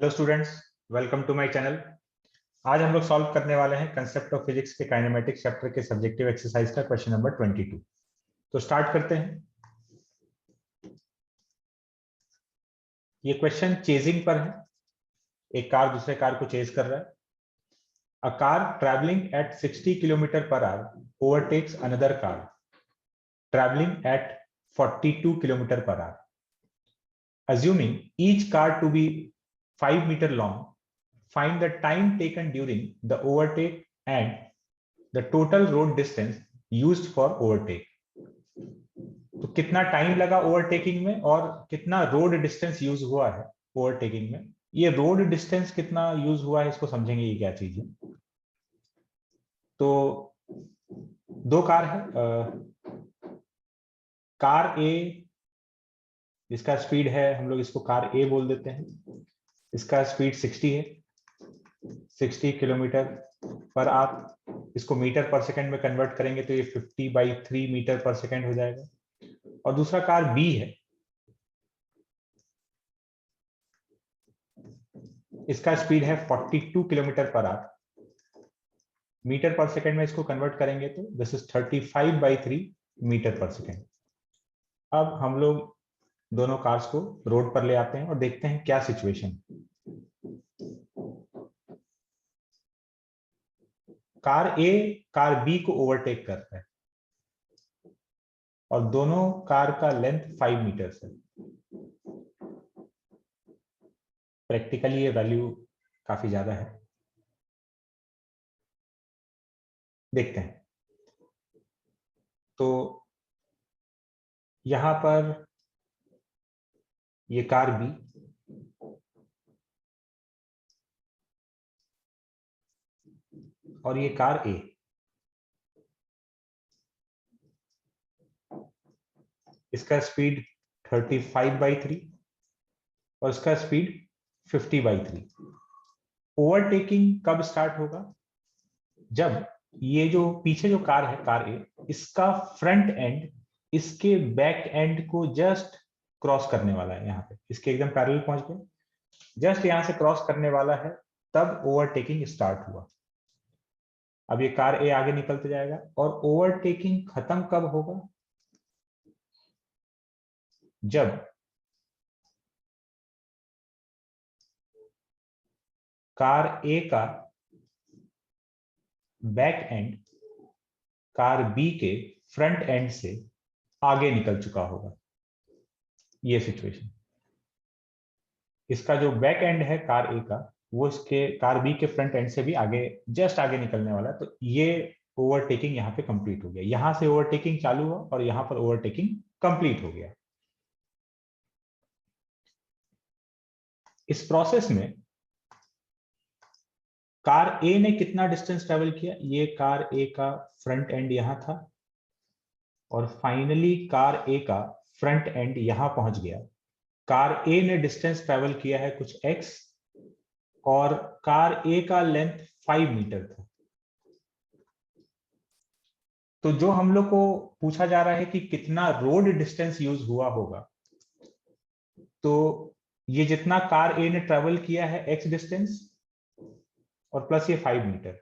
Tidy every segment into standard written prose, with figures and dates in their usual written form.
Hello students, welcome to my channel. आज हम लोग सॉल्व करने वाले हैं कंसेप्ट ऑफ फिजिक्स के काइनेमेटिक्स चैप्टर के सब्जेक्टिव एक्सरसाइज का क्वेश्चन नंबर 22। तो स्टार्ट करते हैं। ये क्वेश्चन चेजिंग पर है। एक कार दूसरे कार को चेज कर रहा है। A car travelling eight 60 kilometre per hour overtakes another car travelling eight 42 kilometre per hour. Assuming each car to be 5 meter long, find the time taken during the overtake and the total road distance used for overtake. तो कितना time लगा overtaking में और कितना road distance use हुआ है overtaking में। ये रोड डिस्टेंस कितना यूज हुआ है इसको समझेंगे ये क्या चीज है। तो दो कार है। कार ए, इसका स्पीड है, हम लोग इसको कार ए बोल देते हैं। इसका स्पीड 60 है, 60 किलोमीटर पर आवर। इसको मीटर पर सेकंड में कन्वर्ट करेंगे तो ये 50/3 मीटर पर सेकंड हो जाएगा। और दूसरा कार बी है, इसका स्पीड है 42 किलोमीटर पर आवर। मीटर पर सेकंड में इसको कन्वर्ट करेंगे तो दिस इज 35/3 मीटर पर सेकंड। अब हम लोग दोनों कार्स को रोड पर ले आते हैं और देखते हैं क्या सिचुएशन। कार ए कार बी को ओवरटेक करता है और दोनों कार का लेंथ 5 मीटर है। प्रैक्टिकली ये वैल्यू काफी ज्यादा है, देखते हैं। तो यहां पर ये कार बी और ये कार ए। इसका स्पीड 35/3 और इसका स्पीड 50/3। ओवरटेकिंग कब स्टार्ट होगा? जब ये जो पीछे जो कार है कार ए, इसका फ्रंट एंड इसके बैक एंड को जस्ट क्रॉस करने वाला है। यहाँ पे इसके एकदम पैरेलल पहुंच गए, जस्ट यहां से क्रॉस करने वाला है, तब ओवरटेकिंग स्टार्ट हुआ। अब ये कार ए आगे निकलते जाएगा और ओवरटेकिंग खत्म कब होगा? जब कार ए का बैक एंड कार बी के फ्रंट एंड से आगे निकल चुका होगा। ये सिचुएशन, इसका जो बैक एंड है कार ए का वो इसके कार बी के फ्रंट एंड से भी आगे, जस्ट आगे निकलने वाला है। तो ये ओवरटेकिंग यहाँ पे कंप्लीट हो गया। यहां से ओवरटेकिंग चालू हुआ और यहां पर ओवरटेकिंग कंप्लीट हो गया। इस प्रोसेस में कार ए ने कितना डिस्टेंस ट्रेवल किया? ये कार ए का फ्रंट एंड यहां था और फाइनली कार ए का फ्रंट एंड यहां पहुंच गया। कार ए ने डिस्टेंस ट्रेवल किया है कुछ x और कार ए का लेंथ 5 मीटर था। तो जो हम लोग को पूछा जा रहा है कि कितना रोड डिस्टेंस यूज हुआ होगा, तो ये जितना कार ए ने ट्रेवल किया है x डिस्टेंस और प्लस ये 5 मीटर,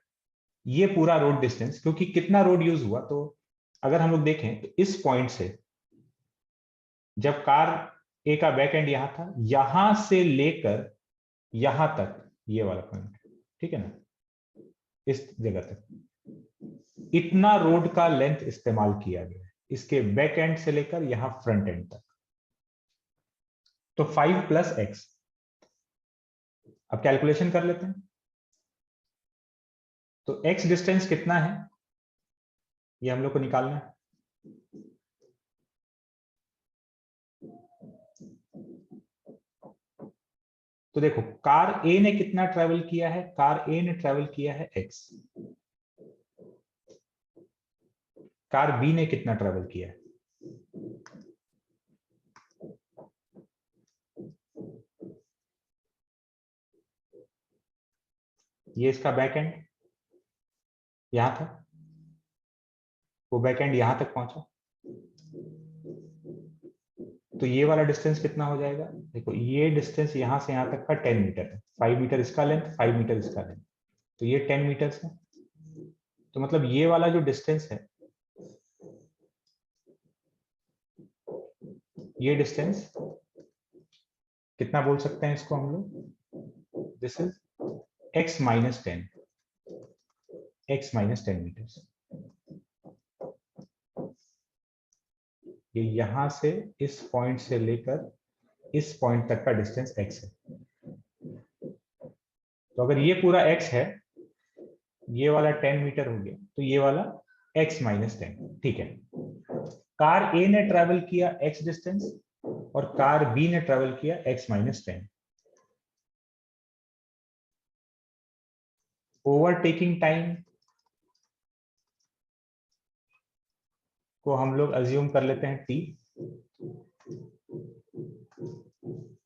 ये पूरा रोड डिस्टेंस। क्योंकि कितना रोड यूज हुआ, तो अगर हम लोग देखें तो इस पॉइंट से जब कार ए का बैक एंड यहां था, यहां से लेकर यहां तक, ये वाला पॉइंट, ठीक है ना, इस जगह तक इतना रोड का लेंथ इस्तेमाल किया गया है, इसके बैक एंड से लेकर यहां फ्रंट एंड तक। तो 5 + x। अब कैलकुलेशन कर लेते हैं। तो x डिस्टेंस कितना है ये हम लोग को निकालना है। तो देखो कार ए ने कितना ट्रेवल किया है? कार ए ने ट्रेवल किया है x। कार बी ने कितना ट्रेवल किया है? ये इसका बैक एंड यहां था, वो बैक एंड यहां तक पहुंचा। तो ये वाला डिस्टेंस कितना हो जाएगा? देखो ये डिस्टेंस यहाँ से यहाँ तक का 10 मीटर है, 5 मीटर इसका लेंथ, 5 मीटर इसका लेंथ, तो ये 10 मीटर है। तो मतलब ये वाला जो डिस्टेंस है, ये डिस्टेंस कितना बोल सकते हैं इसको हम लोग? This is x minus 10, x minus 10 metre. ये यहां से इस पॉइंट से लेकर इस पॉइंट तक का डिस्टेंस x है। तो अगर ये पूरा x है, ये वाला 10 मीटर हो गया, तो ये वाला x माइनस 10, ठीक है। कार A ने ट्रेवल किया x डिस्टेंस और कार B ने ट्रेवल किया x माइनस 10। ओवरटेकिंग टाइम को हम लोग अज्यूम कर लेते हैं t।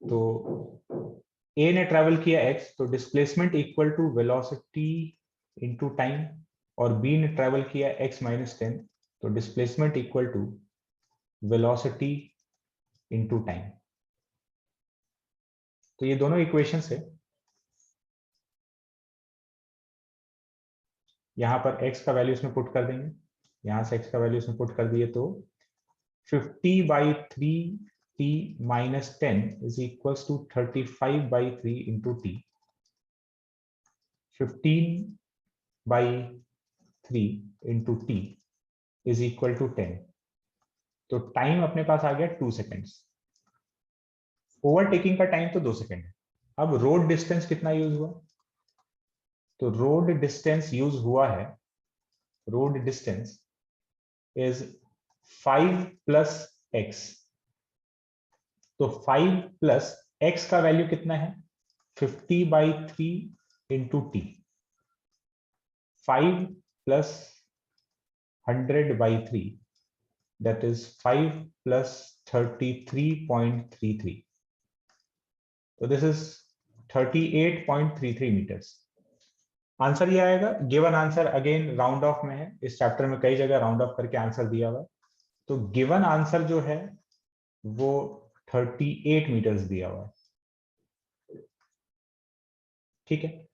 तो A ने ट्रेवल किया x, तो displacement equal to velocity into time, और B ने ट्रेवल किया x माइनस 10, तो displacement equal to velocity into time. तो ये दोनों इक्वेशंस है। यहां पर x का वैल्यू इसमें पुट कर देंगे, यहां से x का वैल्यू इसमें पुट कर दिए तो 50/3t minus 10 is equals to 35/3 into t। 15/3 into t is equal to 10। तो टाइम अपने पास आ गया 2 सेकेंड्स। ओवरटेकिंग का टाइम तो 2 सेकेंड है। अब रोड डिस्टेंस कितना यूज हुआ? तो रोड डिस्टेंस यूज हुआ है, road distance is 5 plus x। तो 5 प्लस x का वैल्यू कितना है? 50/3 into T. 5 plus 100/3, that is 5 plus 33.33। तो दिस इज 38.33 मीटर्स। आंसर ये आएगा। Given answer again round of में है, इस चैप्टर में कई जगह राउंड ऑफ करके आंसर दिया हुआ है। तो गिवन आंसर जो है वो 38 मीटर्स दिया हुआ है, ठीक है।